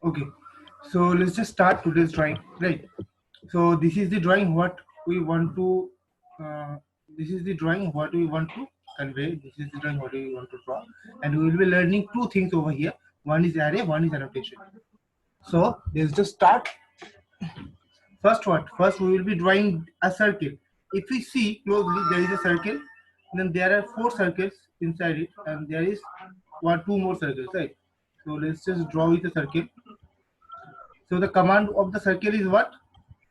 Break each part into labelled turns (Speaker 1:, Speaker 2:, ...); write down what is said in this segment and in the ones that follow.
Speaker 1: Okay, so let's just start today's drawing, right? So this is the drawing what we want to. Uh, this is the drawing what we want to convey. This is the drawing what we want to draw, and we will be learning two things over here. One is array, one is annotation. So let's just start. First, what? First, we will be drawing a circle. If we see closely, there is a circle. Then there are four circles inside it, and there is two more circles, right? So let's just draw with a circle. So the command of the circle is what?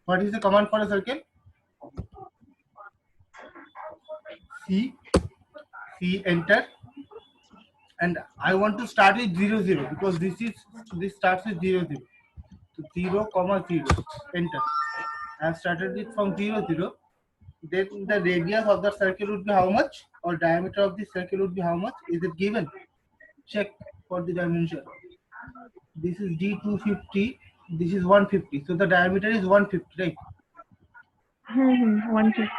Speaker 1: What is the command for a circle? C, C, enter. And I want to start with 0, 0 because this starts with 0, 0. So 0, comma 0, enter. I have started it from 0, 0. Then the radius of the circle would be how much? Or diameter of the circle would be how much? Is it given? Check for the dimension. This is D250. This is 150. So the diameter is 150, right?
Speaker 2: 150.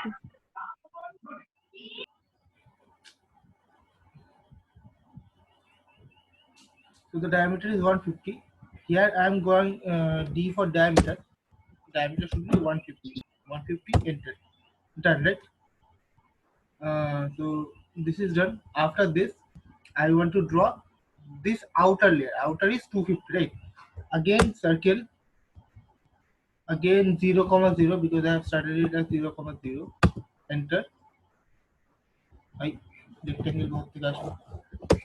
Speaker 1: So the diameter is 150. Here I am going D for diameter. Diameter should be 150. 150, enter. Done, right? So this is done. After this, I want to draw this outer layer. Outer is 250, right? Again, circle. Again 0, 0 because I have started it as 0, 0. Enter. I rectangle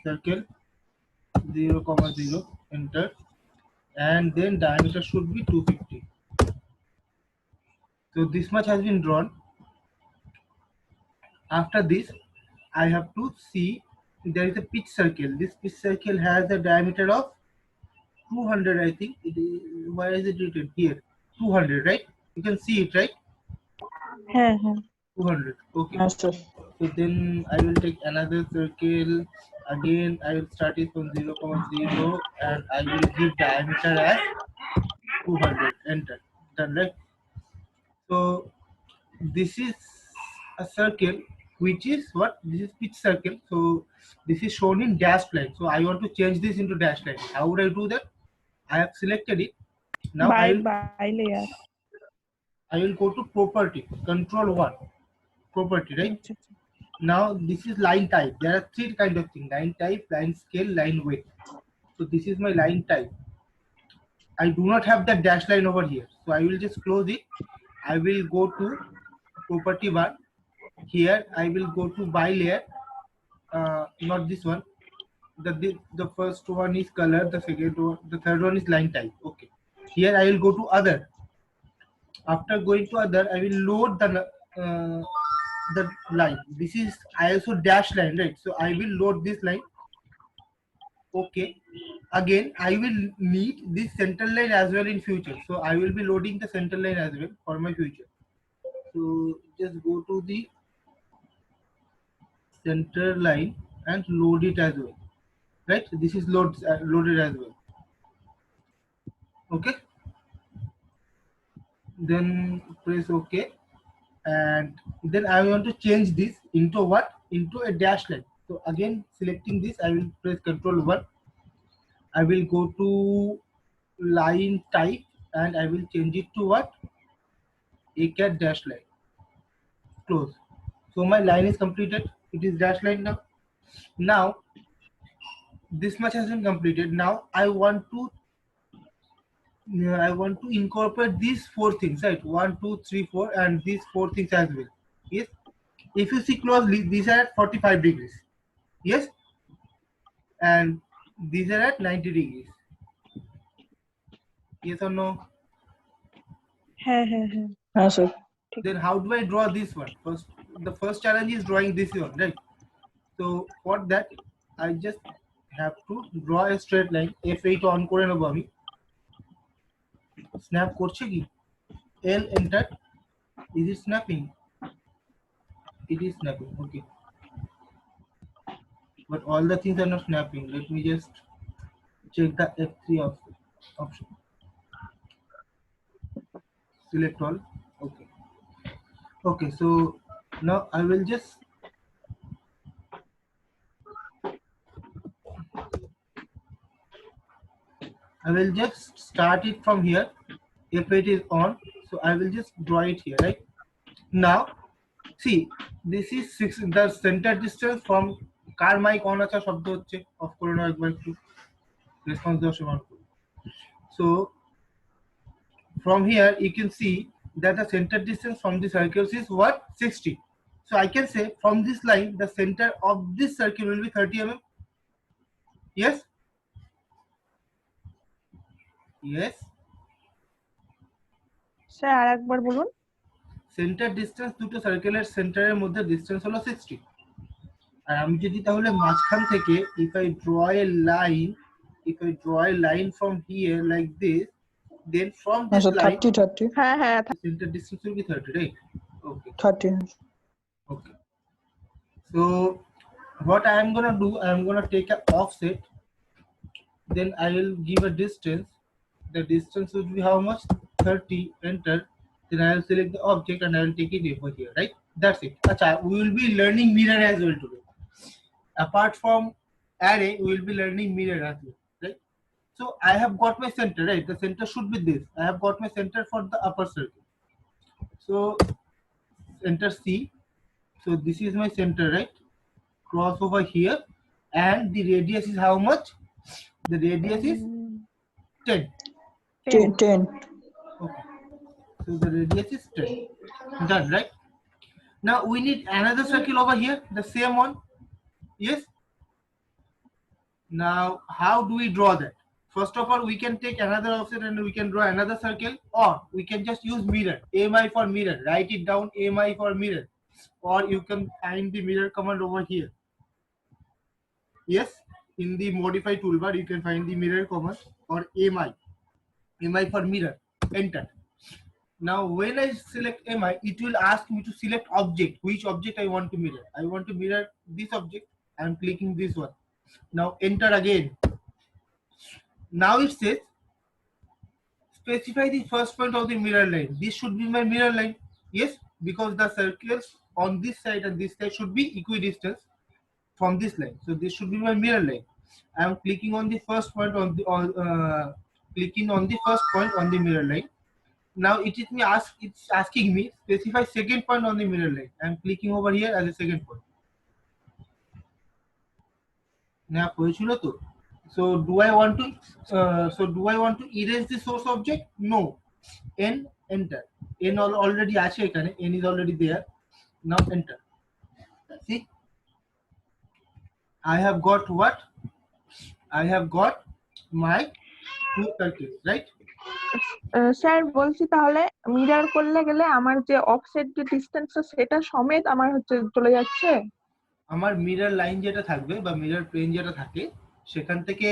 Speaker 1: circle 0, 0. Enter. And then diameter should be 250. So this much has been drawn. After this, I have to see there is a pitch circle. This pitch circle has a diameter of 200, I think. It is, why is it written here? 200, right? You can see it, right? 200. Okay.
Speaker 3: Yes, sir.
Speaker 1: So then I will take another circle. Again, I will start it from 0, 0 and I will give diameter as 200. Enter. Done, right? So this is a circle which is what? This is pitch circle. So this is shown in dashed line. So I want to change this into dashed line. How would I do that? I have selected it. Now
Speaker 2: By layer.
Speaker 1: I will go to property, control 1, property, right? Now this is line type. There are three kind of things: line type, line scale, line weight. So this is my line type. I do not have that dash line over here. So I will just close it. I will go to property 1. Here I will go to by layer. Not this one. The first one is color. The second one, the third one is line type. Okay. Here I will go to other. After going to other, I will load the line. This is ISO dash line, right? So I will load this line. Okay. Again, I will need this center line as well in future. So I will be loading the center line as well for my future. So just go to the center line and load it as well. Right? This is loaded as well. Okay. Then press OK. And then I want to change this into what? Into a dash line. So again, selecting this, I will press Ctrl 1. I will go to line type and I will change it to what? A cat dash line. Close. So my line is completed. It is dash line now. Now this much has been completed. Now I want to incorporate these four things, right? 1, 2, 3, 4, and these four things as well. Yes. If you see closely, these are at 45 degrees. Yes. And these are at 90 degrees. Yes or no?
Speaker 3: Yes, sir.
Speaker 1: Then how do I draw this one? First, the first challenge is drawing this one, right? So for that, I just have to draw a straight line. F8 on করে নেব আমি। Snap করছে কি? L enter. Is it snapping? It is snapping. Okay. But all the things are not snapping. Let me just check the F3 option. Select all. Okay. Okay, so now I will just I will just start it from here. If it is on, so I will just draw it here, right? Now, see, this is the center distance from car mic on acha শব্দ হচ্ছে of করে নাও একবার একটু response দেওয়ার সময়। So from here you can see that the center distance from the circles is what? 60. So I can say from this line the center of this circle will be 30 mm. Yes. Yes.
Speaker 2: Sir আরেকবার বলুন।
Speaker 1: Centre distance দুটো সার্কেলের সেন্টারের মধ্যে distance হলো 60। আর আমি যদি তাহলে মাঝখান থেকে if I draw a line from here like this, then from this line
Speaker 3: 30
Speaker 2: হ্যাঁ হ্যাঁ
Speaker 1: the center distance will be 30, right? Okay.
Speaker 3: 30
Speaker 1: Okay. So what I am gonna do, I am gonna take an offset, then I will give a distance. The distance will be how much? 30. Enter. Then I will select the object and I will take it over here, right? That's it. Acha, we will be learning mirror as well today. Apart from array, we will be learning mirror as well, right? So I have got my center, right? The center should be this. I have got my center for the upper circle. So enter C. So this is my center, right? Cross over here, and the radius is how much? The radius is 10.
Speaker 3: 10
Speaker 1: Okay. So the radius is 10. Done, right? Now we need another circle over here, the same one. Yes. Now how do we draw that? First of all, we can take another offset and we can draw another circle, or we can just use mirror. AMI for mirror. Write it down, AMI for mirror. Or you can find the mirror command over here. Yes, in the modify toolbar you can find the mirror command or AMI for mirror. Enter. Now when I select MI, it will ask me to select object. Which object I want to mirror? I want to mirror this object. I am clicking this one. Now enter again. Now it says specify the first point of the mirror line. This should be my mirror line. Yes, because the circles on this side and this side should be equidistant from this line. So this should be my mirror line. I am clicking on the first point on the first point on the mirror line. Now it's asking me specify second point on the mirror line. I am clicking over here as a second point. Now so do I want to erase the source object? No. N, enter. N already আছে এখানে, N is already there. Now enter. See, I have got what? I have got my two circles, right?
Speaker 2: Sir বলছি তাহলে mirror করলে গেলে আমার যে offset যে distance সেটা সমেত আমার হচ্ছে চলে যাচ্ছে।
Speaker 1: আমার মিরর লাইন যেটা থাকবে বা মিরর প্লেন যেটা থাকে সেখান থেকে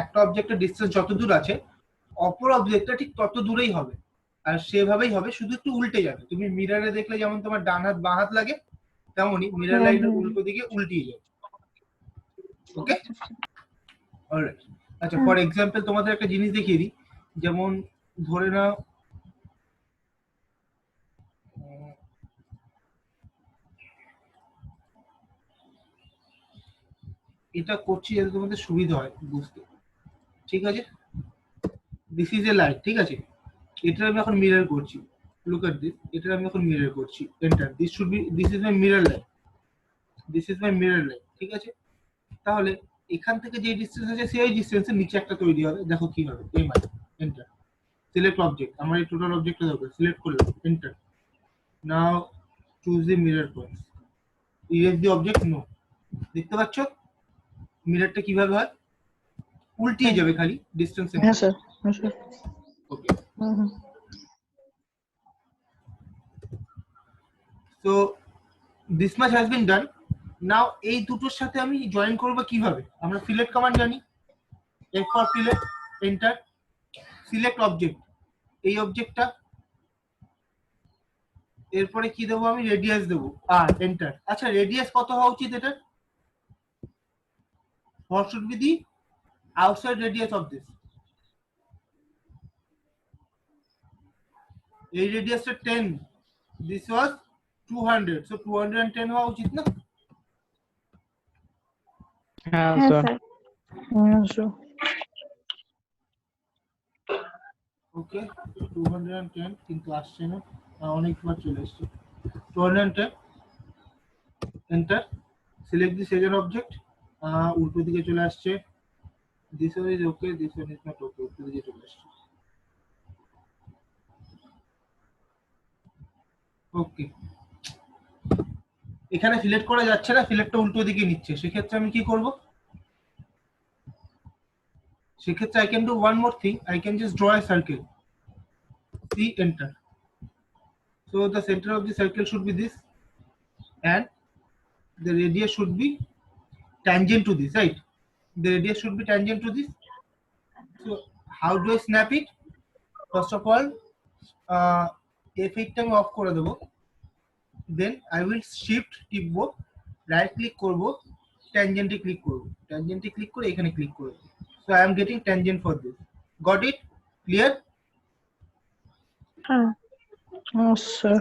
Speaker 1: একটা অবজেক্টের ডিসটেন্স যত দূর আছে অপর অবজেক্টটা ঠিক তত দূরেই হবে, আর সেভাবেই হবে, শুধু একটু উল্টে যাবে। তুমি মিররে দেখলে যেমন তোমার ডান হাত বাঁ হাত লাগে, তেমনই মিরর লাইনের উল্টো দিকে উল্টিয়ে যাবে। ওকে, অলরাইট। আচ্ছা, ফর এক্সাম্পল তোমাদের একটা জিনিস দেখিয়ে দিই। যেমন ধরে নাও এটা করছি যাতে তোমাদের সুবিধা হয় বুঝতে, ঠিক আছে? দিস ইজ এ লাইট, ঠিক আছে? এটা আমি এখন মিরর করছি, লুক এট দিস, এটা আমি এখন মিরর করছি, enter. This is my mirror line, ঠিক আছে? তাহলে এখান থেকে যে ডিসটেন্স আছে সেই ডিসটেন্সের নিচে একটা তৈরি হবে, দেখো কি হবে, এমআই, এন্টার। সিলেক্ট অবজেক্ট, আমার এই টোটাল অবজেক্টটা দরকার, সিলেক্ট করলাম, enter. Now choose the mirror point, erase the object, no. দেখতে পাচ্ছ মিররটা কিভাবে হয়? উল্টিয়ে যাবে খালি ডিসটেন্স।
Speaker 3: হ্যাঁ sir,
Speaker 1: okay, so this much has been done. Now এই দুটোর সাথে আমি জয়েন করব কিভাবে? আমরা ফিলেট কমান্ড জানি, F for fillet, enter. Select object, এই অবজেক্টটা, এরপরে কি দেবো আমি? রেডিয়াস দেবো, আর এন্টার। আচ্ছা, রেডিয়াস কত হওয়া উচিত এটা? what should be the outside radius of this? এই রেডিয়াসটা 10, this was 200, so 210 হওয়া উচিত না?
Speaker 3: হ্যাঁ স্যার।
Speaker 1: ওকে 210 কিন্তু আসছে না, অনেকবার চলে এসছে। 210 enter, select the second object, উল্টো দিকে চলে আসছে। This one is okay, this one is not okay, উল্টো দিকে চলে আসছে। ওকে, এখানে সিলেক্ট করা যাচ্ছে না, সিলেক্টটা উল্টো দিকে নিচ্ছে, সেক্ষেত্রে আমি কি করব? সেক্ষেত্রে I can do one more thing, I can just draw a circle. See, enter. So the center of the circle should be this, and the radius should be tangent to this, right? The radius should be tangent to this. So how do I snap it? First of all, F8 টা আমি of করে দেবো, then I will shift টিপবো, right click করব, ট্যানজেন্টে click করব, ট্যানজেন্টে click করে এখানে ক্লিক করব। So I am getting tangent for this. Got it? Clear?
Speaker 2: হ্যাঁ স্যার।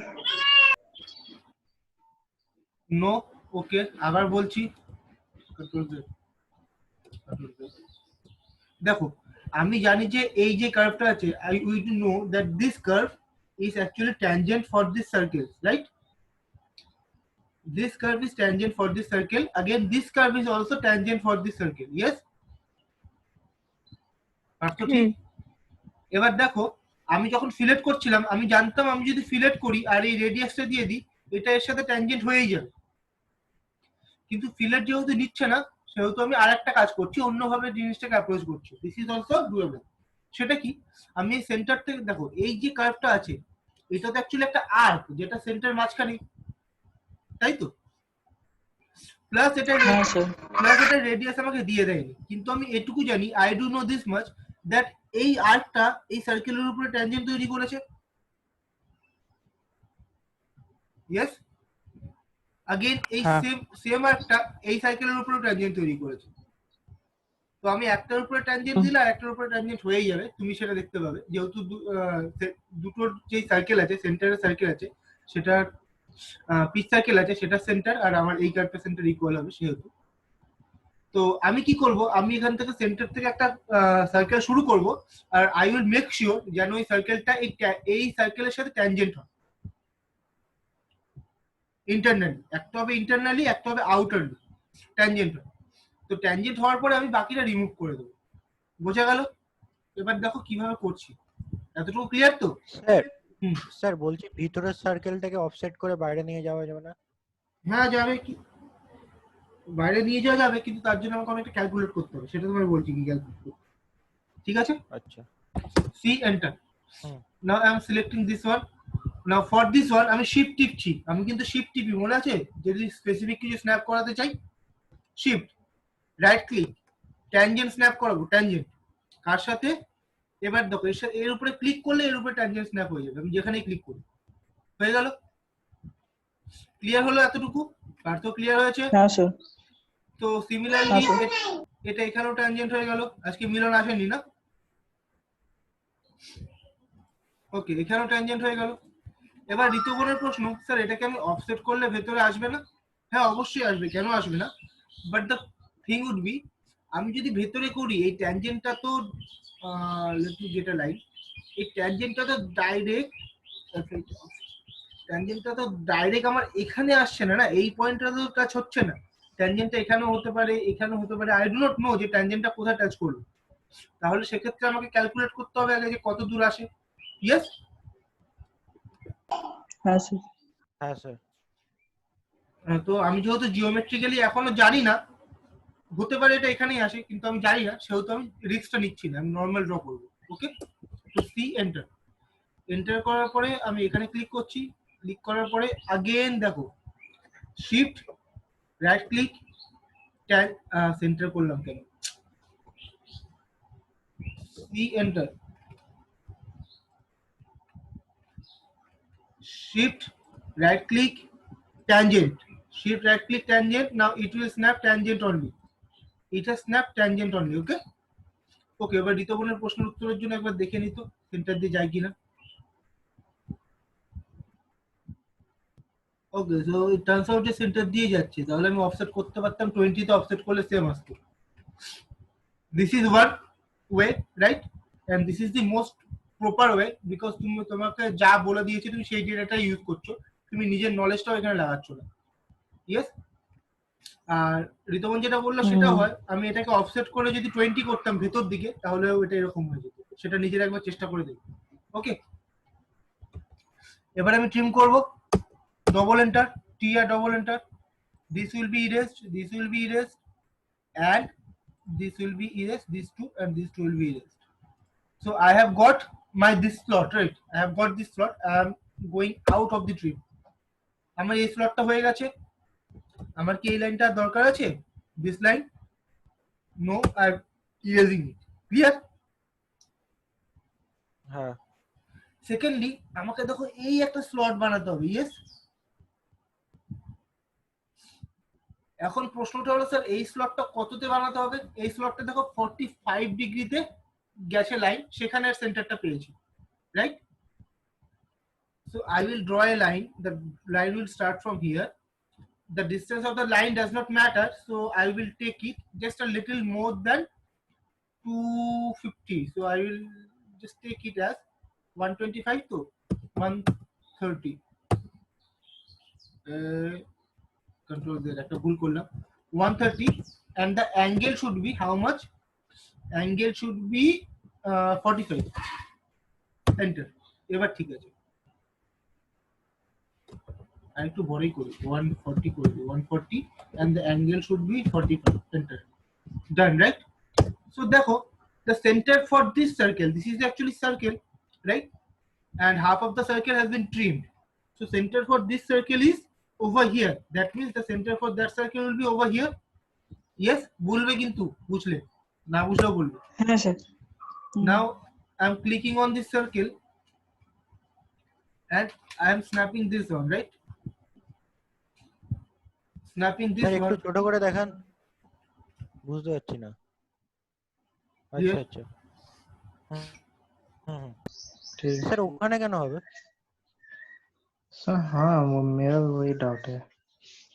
Speaker 1: No? ওকে, আবার বলছি, দেখো আমি জানি যে এই যে কার্ভটা আছে, I will know that this curve is actually tangent for this circle, right? This curve is tangent for this circle. Again, this curve is also tangent for this circle. Yes? পারতো ঠিক? এবার দেখো আমি যখন ফিলেট করছিলাম আমি জানতাম আমি যদি ফিলেট করি আর এই রেডিয়াসটা দিয়ে দিই এটা এর সাথে ট্যানজেন্ট হয়েই যাবে, কিন্তু ফিলেট যেহেতু নিচ্ছে না সেহেতু আমি আরেকটা কাজ করছি, অন্যভাবে জিনিসটাকে অ্যাপ্রোচ করছি। This is also doable. সেটা কি, আমি এই সেন্টার থেকে দেখো এই যে কার্ভটা আছে এটা তো অ্যাকচুয়ালি একটা আর্ক যেটা সেন্টার মাঝখানে, তাই তো? প্লাস এটা রেডিয়াস আমাকে দিয়ে দেয়নি, কিন্তু আমি এটুকু জানি, I do know this much, that এই আর্কটা এই সার্কেলের উপরে ট্যানজেন্ট তৈরি করেছে। ইয়েস, अगेन এই সেম আর্কটা এই সার্কেলের উপরে ট্যানজেন্ট তৈরি করেছে। তো আমি একটার উপরে ট্যানজেন্ট দিলে আর একটার উপরে ট্যানজেন্ট হয়েই যাবে, তুমি সেটা দেখতে পাবে, যেহেতু দুটোর যে সার্কেল আছে, সেন্টারের সার্কেল আছে, সেটা পিচ সার্কেল আছে, সেটা সেন্টার, আর আমার এই কার্ভটা সেন্টার ইকুয়াল হবে সেহেতু। তো আমি কি করব, আমি এখান থেকে সেন্টার থেকে একটা সার্কেল শুরু করব, আর আই উইল মেক শিওর যেন এই সার্কেলটা এই সার্কেলের সাথে ট্যানজেন্ট হয় ইন্টারনালি, একটা হবে ইন্টারনালি একটা হবে আউটারলি ট্যানজেন্ট হয়। তো ট্যানজেন্ট হওয়ার পরে আমি বাকিটা রিমুভ করে দেবো। বোঝা গেল? এবার দেখো কিভাবে করছি, এতটুকু ক্লিয়ার তো?
Speaker 3: স্যার স্যার বলছি ভিতরের সার্কেলটাকে অফসেট করে বাইরে নিয়ে যাওয়া যাবে না?
Speaker 1: হ্যাঁ যাবে, কি বাইরে নিয়ে যাওয়া যাবে, কিন্তু তার জন্য আমাকে অনেকটা ক্যালকুলেট করতে হবে, সেটা তোমায় বলছি কি ক্যালকুলেট করতে। ঠিক আছে,
Speaker 3: আচ্ছা
Speaker 1: C enter. Now I am selecting this one. Now for this one আমি শিফট টিপছি, আমি কিন্তু শিফট টিপি, মনে আছে? যদি স্পেসিফিক কিছু স্ন্যাপ করাতে চাই shift right click tangent snap করাবো, ট্যানজেন্ট কার সাথে? এবার দেখো এর উপরে ক্লিক করলে এর উপরে ট্যানজেন্ট স্ন্যাপ হয়ে যাবে, আমি যেখানেই ক্লিক করি। হয়ে গেল? ক্লিয়ার হলো এতটুকু? পার্থ ক্লিয়ার হয়েছে?
Speaker 2: হ্যাঁ স্যার।
Speaker 1: তো সিমিলারলি এটা এখানেও ট্যানজেন্ট হয়ে গেল। আজকে মিলন আসেনি না? ওকে, এখানেও ট্যানজেন্ট হয়ে গেল। এবার ঋতুপর্ণের প্রশ্ন, স্যার এটাকে আমি অফসেট করলে ভেতরে আসবে না? হ্যাঁ অবশ্যই আসবে, কেন আসবে না? But the thing would be, আমি যদি ভেতরে করি এই ট্যানজেন্টটা তো let me get a line, এই ট্যানজেন্টটা তো ডাইরেক্ট আমার এখানে আসছে না, না এই পয়েন্টটা তো টাচ হচ্ছে না, ট্যানজেন্টটা এখানেও হতে পারে এখানেও হতে পারে, আই ডু নট নো যে ট্যানজেন্টটা কোথায় টাচ করলো। তাহলে সেক্ষেত্রে আমাকে ক্যালকুলেট করতে হবে আগে যে কত দূর আসে। ইয়েস?
Speaker 2: হ্যাঁ স্যার।
Speaker 3: হ্যাঁ স্যার।
Speaker 1: তো আমি যেহেতু জিওমেট্রিক্যালি এখনো জানি না, হতে পারে এটা এখানেই আসে, কিন্তু আমি জানি না, সেহেতু আমি রিস্কটা নিচ্ছি না, আমি নর্মাল ড্র করবো। ওকে, তো সি এন্টার। এন্টার করার পরে আমি এখানে ক্লিক করছি, ক্লিক করার পরে আগেন দেখো শিফট রাইট ক্লিক সেন্টার করলাম কেন, C enter, shift right click tangent, shift right click tangent, now it will snap tangent only, it has snap tangent only. Okay, ওকে, এবার ঋতুপর্ণের প্রশ্নের উত্তরের জন্য একবার দেখে নিত সেন্টার দিয়ে যায় কিনা। ওকে, সো ইট টার্নস আউট যে সেন্টার দিয়ে যাচ্ছে, তাহলে আমি অফসেট করতে পারতাম 20 তে, অফসেট করলে সেম আসতো। This is one way, right? And this is the most proper way, because তুমি তোমাকে যা বলে দিয়েছে তুমি সেই ডেটাটা ইউজ করছো, তুমি নিজের নলেজটাও এখানে লাগাচ্ছ না। ইয়েস। আর ঋতমন যেটা বললো সেটা হয়, আমি এটাকে অফসেট করে যদি 20 করতাম ভেতর দিকে তাহলে এটা এরকম হয়ে যেত। সেটা নিজের একবার চেষ্টা করে দেখি। ওকে, এবার আমি ট্রিম করব, double enter, T R double enter, this will be erased, this will be erased, and this will be erased, these two and these two will be erased. So I have got my this slot, right? I have got this slot. I am going out of the trim. আমার এই স্লটটা হয়ে গেছে। আমার কি এই লাইনটা দরকার আছে? This line? No, I am erasing it. Clear?
Speaker 3: হ্যাঁ
Speaker 1: সেকেন্ডলি আমাকে দেখো এই একটা স্লট বানাতে হবে। ইয়েস। এখন প্রশ্নটা হলো স্যার এই স্লটটা কততে বানাতে হবে? এই স্লটটা দেখো 45 ডিগ্রিতে গেছে লাইন, সেখানে সেন্টারটা পেয়েছি, right? So I will draw a line. The line will start from here. The distance of the line does not matter, so I will take it just a little more than 250. So I will just take it as 125 to 130. Control there. একটা ভুল করলাম। 130, and the angle should be how much? Angle should be 45. Enter. এবার ঠিক আছে। আর একটু বড়ই করি, 140 করে দিই, 140, and the angle should be 45. Enter. Done, right? So দেখো, the center for this circle, this is actually circle, right? And half of the circle has been trimmed. So center for this circle is over here. That means the center for that circle will be over here. Yes, বলবে কিন্তু, বুঝলে না বুঝলেও বলবে।
Speaker 4: হ্যাঁ sir.
Speaker 1: Now I am clicking on this circle and I am snapping this one, right? Snapping this
Speaker 3: sir একটু
Speaker 1: one.
Speaker 3: ছোট করে দেখান, বুঝতে পারছি না। আচ্ছা
Speaker 1: Here.
Speaker 3: আচ্ছা হুম হুম
Speaker 5: ठीक
Speaker 3: স্যার ওখানে কেন হবে?
Speaker 5: सर हाँ वो मेरा भी वही डाउट है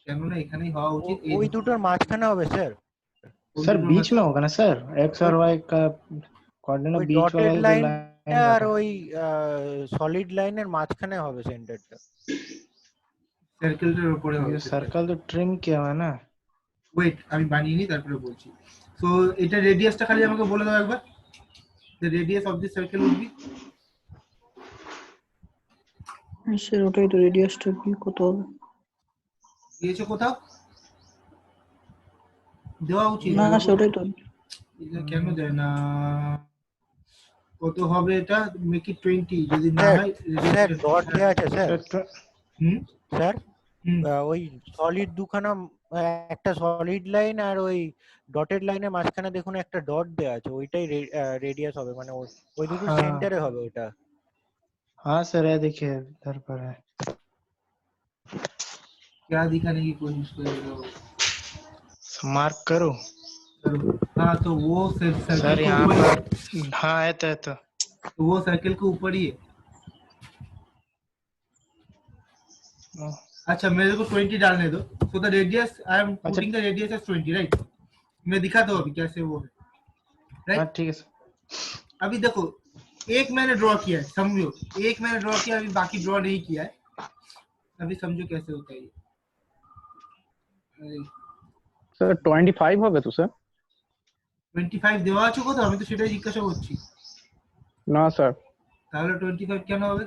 Speaker 1: কেন না এখানেই হওয়া উচিত।
Speaker 3: ওই দুটোর মাঝখানে হবে স্যার।
Speaker 5: सर बीच में होगा ना सर एक्स और वाई का कोऑर्डिनेट
Speaker 3: ওই
Speaker 5: बीच
Speaker 3: ডটেড
Speaker 5: वाला
Speaker 3: লাইন
Speaker 5: लाइन
Speaker 3: আর ওই সলিড লাইনের মাঝখানে হবে সেন্টারটা।
Speaker 1: সার্কেলটার উপরে হবে।
Speaker 5: ये सर्कल तो ट्रिम किया हुआ है ना
Speaker 1: ওয়েট, আমি বানিয়ে নি তারপরে বলছি। সো এটা রেডিয়াসটা খালি আমাকে বলে দাও একবার। The radius of this circle will be,
Speaker 4: sir ওটাই তো রেডিয়াসটা কি কত হবে?
Speaker 1: দিয়েছে কোথাও? দেওয়া উচিত
Speaker 4: না স্যার ওটাই তো।
Speaker 1: এটা কেন দেয় না? কত হবে এটা? মেক ইট 20 যদি না হয়।
Speaker 3: স্যার ডট দেয়া আছে স্যার।
Speaker 1: হুম
Speaker 3: স্যার
Speaker 1: হুম
Speaker 3: ওই সলিড দুখানা, একটা সলিড লাইন আর ওই ডটেড লাইনের মাঝখানে দেখুন একটা ডট দেয়া আছে, ওইটাই রেডিয়াস হবে, মানে ওই দুটো
Speaker 5: हाँ
Speaker 3: সেন্টারে হবে ওটা।
Speaker 5: हाँ सर है देखिए इधर पर है
Speaker 1: क्या दिखाने की कोशिश कर रहे हो?
Speaker 5: मार्क करो
Speaker 1: हाँ तो वो सर्कल
Speaker 5: सर
Speaker 1: के
Speaker 5: यहाँ
Speaker 1: ऊपर,
Speaker 5: पर हाँ है तो
Speaker 1: वो सर्कल के ऊपर ही है। अच्छा मेरे को 20 डालने दो। So the radius I am putting the radius as 20, right? मैं दिखा दो अभी कैसे वो है,
Speaker 5: हाँ
Speaker 1: राइट?
Speaker 5: ठीक है सर
Speaker 1: अभी देखो एक मैंने ड्रॉ किया है, समझो एक मैंने ड्रॉ किया, अभी बाकी ड्रॉ नहीं किया है। अभी समझो कैसे होता है ये।
Speaker 6: স্যার 25 হবে তো স্যার?
Speaker 1: 25 দেওয়া আছে কোথাও? আমি তো সেটাই জিজ্ঞাসা করছি।
Speaker 6: না স্যার।
Speaker 1: তাহলে 25 কেন হবে?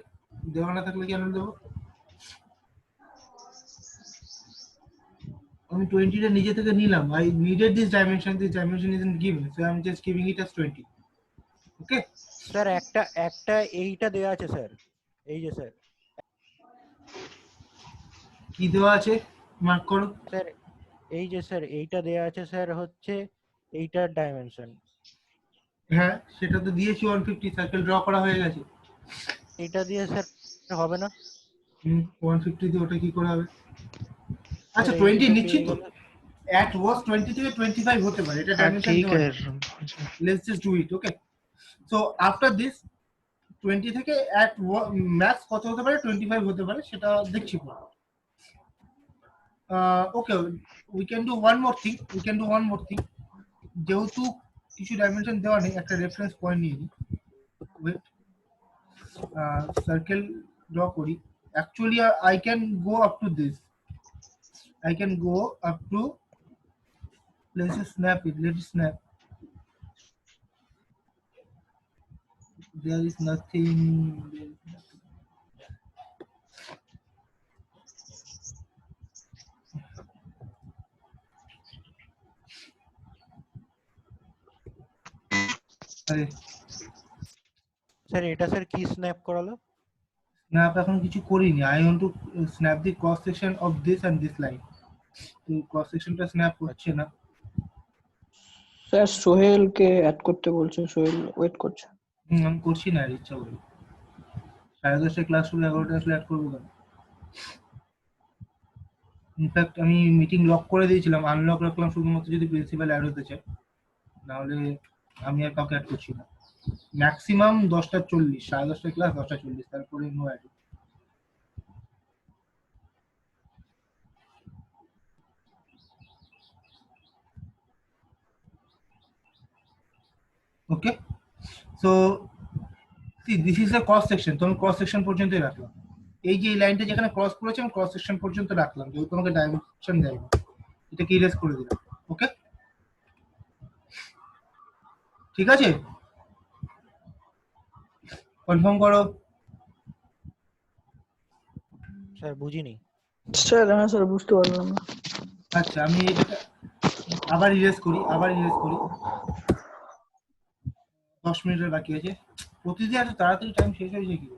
Speaker 1: দেওয়া না থাকলে কেন দেবো? আমি 20 টা নিজে থেকে নিলাম। I needed this dimension isn't given, so I'm just giving it as 20. Okay?
Speaker 3: Sir একটা এইটা দেয়া আছে স্যার, এই যে স্যার
Speaker 1: কি দেওয়া আছে? মার্ক করো।
Speaker 3: স্যার এই যে স্যার এইটা দেয়া আছে স্যার, হচ্ছে এইটার ডাইমেনশন।
Speaker 1: হ্যাঁ সেটা তো দিয়েছি 150, সার্কেল ড্র করা হয়ে গেছে।
Speaker 3: এইটা দিয়ে স্যার হবে না?
Speaker 1: 150 দিয়ে ওটা কি করে হবে? আচ্ছা 20 নিচ্ছি তো। at worst 20 থেকে 25 হতে পারে, এটা
Speaker 5: हाँ
Speaker 1: ডাইমেনশন
Speaker 5: ठीक है
Speaker 1: let's just do it. Okay, so after this 20 থেকে at max কত হতে পারে? 25 হতে পারে, সেটা দেখছি পরে। Okay, we can do one more thing. যেহেতু কিছু ডাইমেনশন দেওয়া নেই, একটা রেফারেন্স পয়েন্ট নিয়ে নিই। ওয়েট, সার্কেল ড্র করি, actually I can go up to this. I can go up to, let's just snap it. Let's snap. There is nothing. আরে
Speaker 3: sir এটা স্যার কি স্ন্যাপ করালো?
Speaker 1: স্ন্যাপ এখন কিছু করিনি। I want to snap the cross section of this and this line. তো cross সেকশনটা snap হচ্ছে না।
Speaker 4: স্যার সোহেলকে অ্যাড করতে বলছে, সোহেল ওয়েট করছে।
Speaker 1: আমি করছি না, আর ইচ্ছা করি 10:30 ক্লাস শুরু, 11টা আসলে অ্যাড করবো কেন? ইনফ্যাক্ট আমি মিটিং লক করে দিয়েছিলাম, আনলক রাখলাম শুধুমাত্র যদি প্রিন্সিপাল অ্যাড হতে চায়, নাহলে আমি আর কাউকে অ্যাড করছি না। ম্যাক্সিমাম 10:40, 10:30 ক্লাস 10:40, তারপরে no ad. Okay, so this is a cross section. তো আমি ক্রস সেকশন পর্যন্তই রাখলাম। এই যে এই লাইনটা যেখানে ক্রস করেছে আমি ক্রস সেকশন পর্যন্ত রাখলাম, যেহেতু তোমাকে ডাইমেনশন দেয় না, এটাকে ইরেজ করে দিলাম। ওকে, ঠিক আছে, কনফার্ম করো।
Speaker 3: স্যার বুঝিনি।
Speaker 4: স্যার হ্যাঁ স্যার বুঝতে পারলাম না।
Speaker 1: আচ্ছা, আমি এটাকে আবার ইরেজ করি, 10 মিনিটের বাকি আছে। প্রতিদিন এত তাড়াতাড়ি টাইম শেষ হয়ে যায় কি?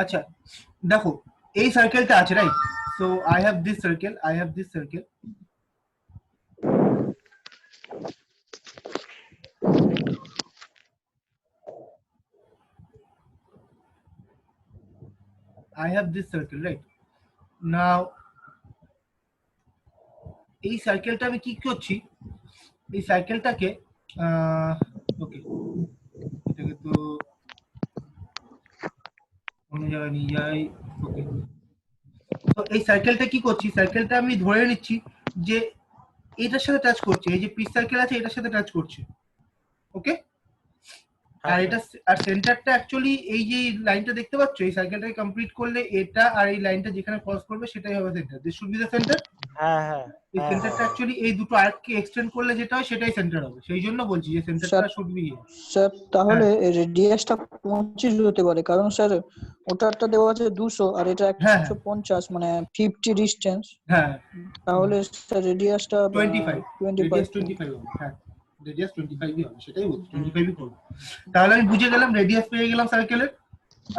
Speaker 1: আচ্ছা দেখো, এই সার্কেলটা আছে, right? So I have this circle. I have this circle. right? Now এই সার্কেলটা আমি কি করছি, এই সার্কেলটাকে ওকে, এটাকে তো অন্য জায়গায় নিয়ে যাই। ওকে, তো এই সার্কেলটা কি করছি, সার্কেলটা আমি ধরে নিচ্ছি যে এটার সাথে টাচ করছে, এই যে পিস সার্কেল আছে এটার সাথে টাচ করছে। ওকে, আর এটা আর সেন্টারটা অ্যাকচুয়ালি এই যে লাইনটা দেখতে পাচ্ছ, এই সার্কেলটাকে কমপ্লিট করলে এটা আর এই লাইনটা যেখানে ক্রস করবে সেটাই হবে centre. This should be the centre.
Speaker 3: হ্যাঁ হ্যাঁ,
Speaker 1: এই সেন্টারটা অ্যাকচুয়ালি এই দুটো আর্ককে এক্সটেন্ড করলে যেটা হয় সেটাই সেন্টার হবে। সেই জন্য বলছি যে সেন্টারটা শুড বি হিয়ার।
Speaker 4: স্যার তাহলে রেডিয়াসটা 25 হতে পারে, কারণ স্যার ওটারটা দেওয়া আছে 200 আর এটা 150, মানে 50 ডিসটেন্স।
Speaker 1: হ্যাঁ,
Speaker 4: তাহলে স্যার রেডিয়াসটা
Speaker 1: 25 রেডিয়াস 25 হবে। হ্যাঁ, রেডিয়াস 25ই হবে, সেটাই বলছি, 25ই করব। তাহলে আমি বুঝে গেলাম, রেডিয়াস পেয়ে গেলাম সার্কেলের,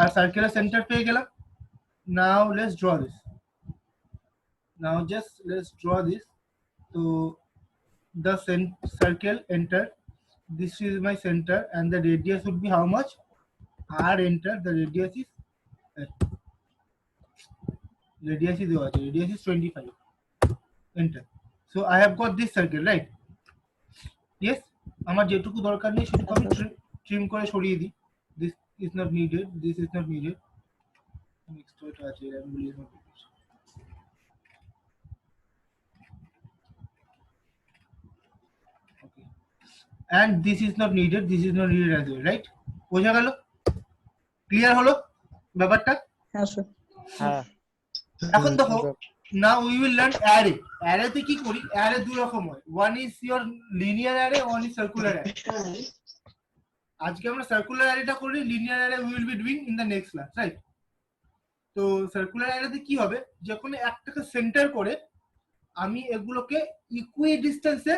Speaker 1: আর সার্কেলের সেন্টার পেয়ে গেলাম। Now let's draw this. Now just let's draw this. So the circle enter. This is my center, and the radius would be how much? R enter. The radius is radius is 25. Enter. So I have got this circle, right? Yes. আমার যেটুকু দরকার নেই সেটুকু আমি trim করে সরিয়ে দিই। This is not needed. This is not needed. Next to it আছে, আমি বলি না। And this is not needed, this is not needed as well, right? বোঝা গেল? ক্লিয়ার হলো ব্যাপারটা?
Speaker 4: হ্যাঁ স্যার।
Speaker 3: হ্যাঁ,
Speaker 1: এখন দেখো, now we will learn array. array তে কি করি? array দুই রকম হয়, one is your linear array, one is circular array. আজকে আমরা সার্কুলার অ্যারেটা করি, linear array we will be doing in the next class, right? তো সার্কুলার অ্যারেতে কি হবে, যখন একটাকে সেন্টার করে আমি এগুলোকে ইকুই ডিসটেন্সে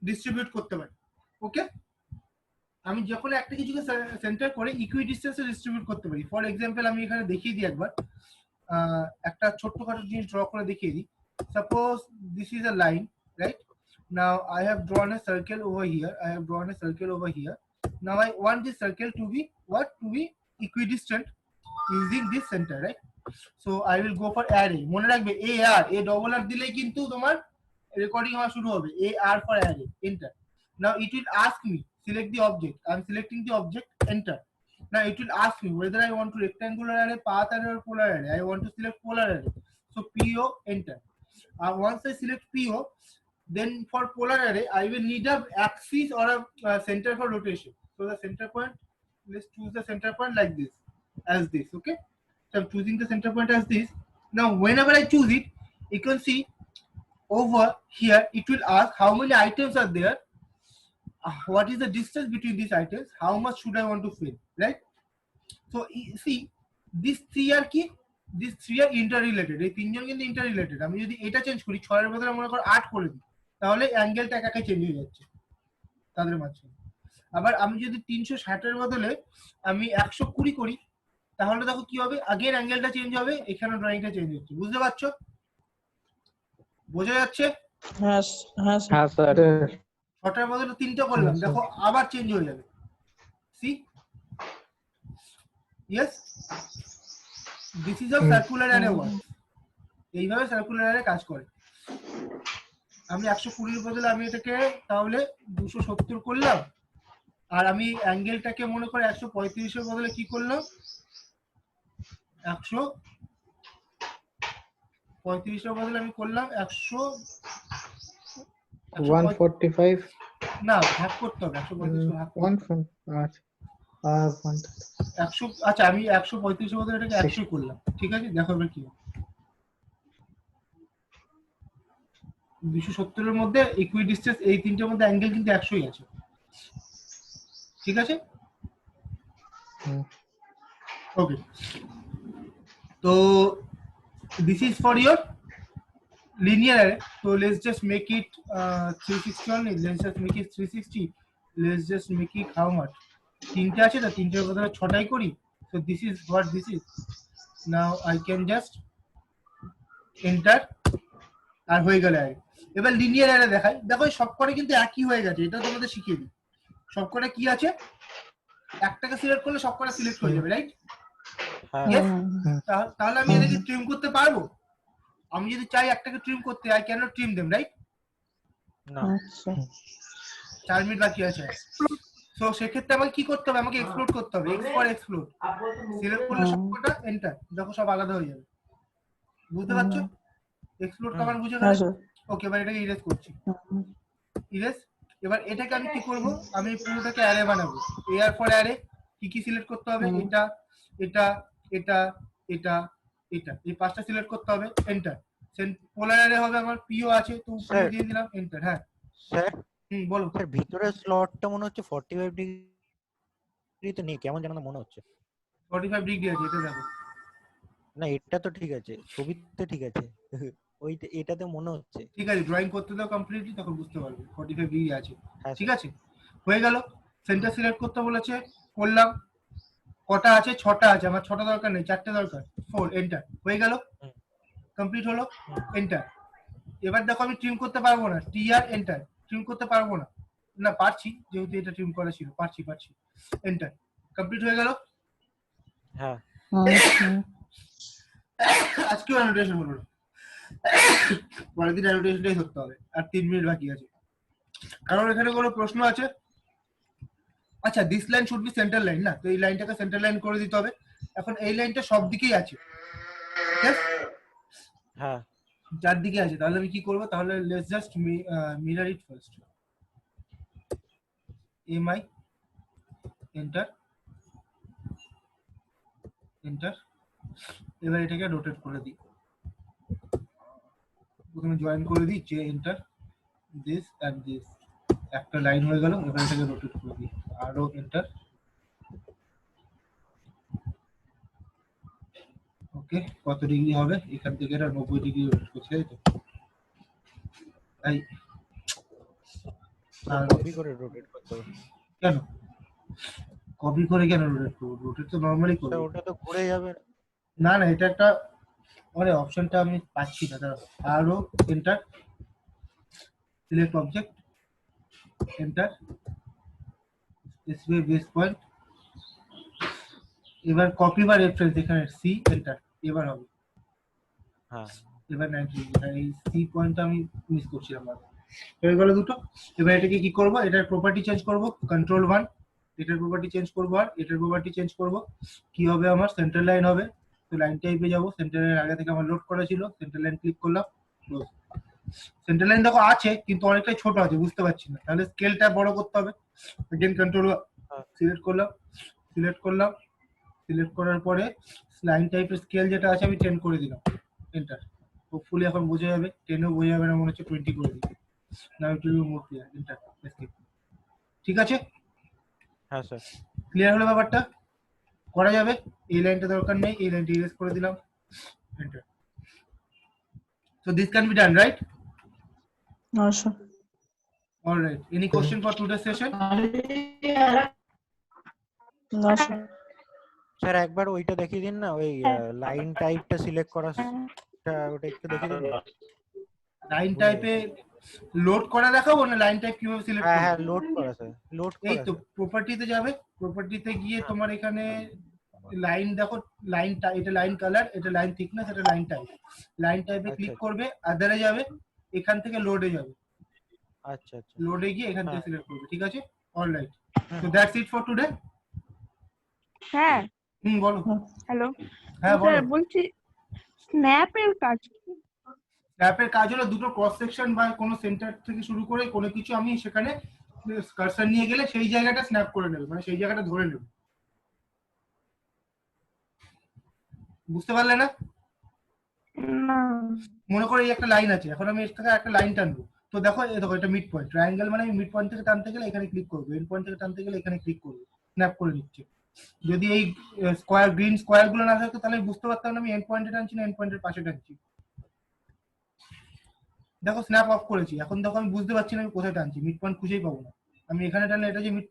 Speaker 1: ডিস্ট্রিবিউট করতে পারি। ওকে, আমি যখন একটা কিছুকে সেন্টার করে ইকুই ডিসটেন্সে ডিস্ট্রিবিউট করতে পারি। ফর এক্সাম্পল আমি এখানে দেখিয়ে দিই একবার, একটা ছোট্টখাটো জিনিস ড্র করে দেখিয়ে দিই। Suppose this is a line, right? Now I have ড্রন A circle over here, I have drawn a circle over here. Now I want this circle to be what? To be equidistant using this center, right? So I will go for array. মনে রাখবে AR, A double R দিলেই কিন্তু তোমার recording হওয়া শুরু হবে। AR for array, enter. Now it will ask me, select the object. I am selecting the object, enter. Now it will ask me whether I want to rectangular array, path array or polar array. I want to select polar array. So PO, enter. Once I select PO, then for polar array, I will need a axis or a center for rotation. So the center point, let's choose the center point like this. as this. Okay, so I'm choosing the center point as this. Now whenever I choose it, you can see over here it will ask how many items are there, what is the distance between these items, how much should I want to fill, right? So see, these three are কি, these three are interrelated, এই তিনজন কিন্তু interrelated। আমি যদি এটা change করি 6 এর বদলে মনে করো 8 করে দিই, তাহলে অ্যাঙ্গেলটা একা একা চেঞ্জ হয়ে যাচ্ছে তাদের মাঝখানে। আবার আমি যদি 360 এর বদলে আমি 120 করি, তাহলে দেখো কি হবে, আগের অ্যাঙ্গেলটা চেঞ্জ হবে, এখানে ড্রয়িংটা চেঞ্জ হচ্ছে। বুঝতে পারছো? বোঝা যাচ্ছে?
Speaker 4: হ্যাঁ হ্যাঁ
Speaker 6: হ্যাঁ স্যার।
Speaker 1: 6টার বদলে 3টা করলাম, দেখো আবার চেঞ্জ হয়ে যাবে। See, yes, this is a circular array work. এইভাবে সার্কুলার অ্যারে কাজ করে। আমি 120 এর বদলে আমি এটাকে তাহলে 270 করলাম, আর আমি অ্যাঙ্গেলটাকে মনে করে 135 এর বদলে কি করলাম, 135 এর বদলে আমি করলাম
Speaker 5: 145
Speaker 1: না, ভাগ করতে হবে, 135 ভাগ করতে হবে।
Speaker 5: আচ্ছা
Speaker 1: 100, আচ্ছা আমি 135 এর বদলে এটাকে 100 করলাম, ঠিক আছে? দেখো এবার কি হয়। 270 এর মধ্যে ইকুইডিস্টেন্স এই তিনটের মধ্যে অ্যাঙ্গেল কিন্তু 100ই আছে, ঠিক আছে? ওকে, তো this is for your linear array. So let's just make it 360 only. Let's just make it 360. Let's just make it how much? তিনটে আছে না, তিনটের বদলে 6টাই করি। So this is what this is. Now I can just enter, আর হয়ে গেল array। এবার linear array দেখাই। দেখো সবকটা কিন্তু একই হয়ে গেছে, এটা তোমাদের শিখিয়ে দিই। সবকটা কি আছে, একটাকে সিলেক্ট করলে সবকটা সিলেক্ট হয়ে যাবে, রাইট? Yes? তাহলে আমি এটাকে ট্রিম করতে পারবো। আমি যদি চাই একটাকে ট্রিম করতে, I can not trim them, right?
Speaker 3: না।
Speaker 4: আচ্ছা
Speaker 1: 4 মিনিট বাকি আছে। সো সেক্ষেত্রে আমাকে কি করতে হবে, আমাকে এক্সপ্লোর করতে হবে। এক্সপ্লোর সিলেক্ট করলে সবকটা এন্টার, দেখো সব আলাদা হয়ে যাবে। বুঝতে পারছো? এক্সপ্লোর কমান্ড বুঝে
Speaker 4: হ্যাঁ
Speaker 1: গেলে?
Speaker 4: স্যার।
Speaker 1: ওকে, এবার এটাকে ইরেজ করছি। ইরেজ। এবার এটাকে আমি কি করব, আমি পুরোটাকে অ্যারে বানাবো। এর পর অ্যারে কি কি সিলেক্ট করতে হবে, এটা এটা এটা এটা এটা, এই পাঁচটা সিলেক্ট করতে হবে, এন্টার। পোলার অ্যারে হবে আমার, পিও আছে তো উপরে দিয়ে দিলাম, এন্টার। হ্যাঁ
Speaker 3: স্যার,
Speaker 1: বলো।
Speaker 3: স্যার ভিতরের স্লটটা মনে হচ্ছে 45 ডিগ্রিতে নেই, কেমন যেন মনে হচ্ছে।
Speaker 1: 45 ডিগ্রি আছে, এটা দেখো।
Speaker 3: না এটা তো ঠিক আছে, ছবিতে ঠিক আছে, ওই এটাতে মনে হচ্ছে।
Speaker 1: ঠিক আছে, ড্রয়িং করতে দাও কমপ্লিটলি, তখন বুঝতে পারবে 45 ডিগ্রি আছে।
Speaker 3: হ্যাঁ
Speaker 1: ঠিক আছে, হয়ে গেল। সেন্টার সিলেক্ট করতে বলেছে, করলাম। কটা আছে, 6টা আছে, আমার 6টা দরকার নেই, 4টে দরকার, 4, এন্টার। হয়ে গেল, কমপ্লিট হলো, এন্টার। এবার দেখো আমি ট্রিম করতে পারবো না, টিআর এন্টার। ট্রিম করতে পারবো না, না পারছি, যেহেতু এটা ট্রিম করা ছিল, পারছি, এন্টার। কমপ্লিট হয়ে গেল।
Speaker 3: হ্যাঁ
Speaker 1: আজকেও অ্যানোটেশন হলো না, পরের দিন অ্যানোটেশনটাই ধরতে হবে। আর 3 মিনিট বাকি আছে, কারণ এখানে কোনো প্রশ্ন আছে। আচ্ছা, this line should be centre line, না তো এই লাইনটাকে সেন্টার লাইন করে দিতে হবে। এখন এই লাইনটা সব দিকেই আছে,
Speaker 3: হ্যাঁ
Speaker 1: চারদিকে আছে। তাহলে আমি কি করবো, তাহলে let's just mirror it first. MI enter, enter. এবার এটাকে রোটেট করে দিই, প্রথমে জয়েন করে দিই, যে এন্টার, দিস এন্ড দিস, একটা লাইন হয়ে গেল। এবার এটাকে রোটেট করে দিই, আরো এন্টার। ওকে, কত ডিগ্রি হবে, এখান থেকে এটা 90 ডিগ্রি রোটেট করছে, তাই তো? তাই
Speaker 3: কপি করে রোটেট করতে হবে।
Speaker 1: কেন কপি করে কেন রোটেট করব, রোটেট তো নরমালি করব।
Speaker 3: ওটা তো ঘুরে যাবে
Speaker 1: না না, এটা একটা মানে অপশনটা আমি পাচ্ছি না। আরো enter, select object, enter, space base point. এবার কপি বা রেফারেন্স, এখানে সি, এন্টার। এবার হবে,
Speaker 3: হ্যাঁ
Speaker 1: এবার 90 ডিগ্রি। এই সি পয়েন্টটা আমি মিস করছিলাম, হয়ে গেল দুটো। এবার এটাকে কি করব, এটার প্রপার্টি চেঞ্জ করব, কন্ট্রোল 1, এটার প্রপার্টি চেঞ্জ করব, আর এটার প্রপার্টি চেঞ্জ করব। কি হবে, আমার সেন্টার লাইন হবে। তো লাইন টাইপে যাব, সেন্টার লাইন আগে থেকে আমার লোড করা ছিল, সেন্টার লাইন ক্লিক করলাম, ক্লোজ। সেন্টার লাইন দেখো আছে, কিন্তু অনেকটাই ছোট আছে, বুঝতে পারছি না, তাহলে স্কেলটা বড় করতে হবে। अगेन কন্ট্রোল সিলেক্ট করলাম, সিলেক্ট করলাম, সিলেক্ট করার পরে লাইন টাইপের স্কেল যেটা আছে আমি 10 করে দিলাম, এন্টার। হোপফুলি এখন বোঝা যাবে, 10 ও বোঝা যাবে না, মনে হচ্ছে 20 করে দিই। Now it will be more clear, enter, escape. ঠিক আছে,
Speaker 3: হ্যাঁ স্যার।
Speaker 1: ক্লিয়ার হলো ব্যাপারটা? করা যাবে, এই লাইনটা দরকার নেই, এই লাইনটা ইরেজ করে দিলাম, enter. So this can be done, right?
Speaker 4: No, sir.
Speaker 1: All right. Any question for today's session?
Speaker 4: No, sir.
Speaker 3: Sir একবার ওইটা দেখিয়ে দিন না, ওই লাইন টাইপটা সিলেক্ট করা, ওটা একটু দেখিয়ে দিন।
Speaker 1: লাইন টাইপে লোড করা দেখাবো না লাইন টাইপ কিভাবে সিলেক্ট করব?
Speaker 3: হ্যাঁ লোড করা স্যার, লোড করা।
Speaker 1: এই তো প্রপার্টিতে যাবে, প্রপার্টিতে গিয়ে তোমার এখানে লাইন দেখো, লাইন এটা লাইন কালার, এটা লাইন থিকনেস, এটা লাইন টাইপ। লাইন টাইপে ক্লিক করবে, আদারে যাবে, এখান থেকে লোডে যাবে।
Speaker 3: আচ্ছা আচ্ছা,
Speaker 1: লোডে গিয়ে এখান থেকে সিলেক্ট করবে, ঠিক আছে? Alright, so that's it for today.
Speaker 2: হ্যাঁ,
Speaker 1: বলো।
Speaker 2: হ্যালো।
Speaker 1: হ্যাঁ বলো।
Speaker 2: স্যার বলছি স্ন্যাপের কাজ কি?
Speaker 1: স্ন্যাপের কাজ হলো দুটো ক্রস সেকশন বা কোনো সেন্টার থেকে শুরু করে কোনো কিছু আমি সেখানে কার্সার নিয়ে গেলে সেই জায়গাটা স্ন্যাপ করে নেবে, মানে সেই জায়গাটা ধরে নেবে। বুঝতে পারলে না?
Speaker 2: না।
Speaker 1: মনে করো এই একটা লাইন আছে, এখন আমি এর থেকে একটা লাইন টানবো, তো দেখো এই দেখো এটা মিড পয়েন্ট, ট্রায়াঙ্গেল মানে আমি মিড পয়েন্ট থেকে টানতে গেলে এখানে ক্লিক করবো, এন্ড পয়েন্ট থেকে টানতে গেলে এখানে ক্লিক করবো, স্ন্যাপ করে নিচ্ছে। যদি এই স্কোয়ার গ্রিন স্কোয়ার গুলো না থাকতো তাহলে বুঝতে পারতাম না আমি এন্ড পয়েন্টে টানছি না এন্ড পয়েন্টের পাশে টানছি। দেখো স্ন্যাপ অফ করেছি, এখন দেখো আমি বুঝতে পারছি না আমি কোথায় টানছি, মিড পয়েন্ট খুঁজেই পাবো না। আমি এখানে টানলে এটা যে মিড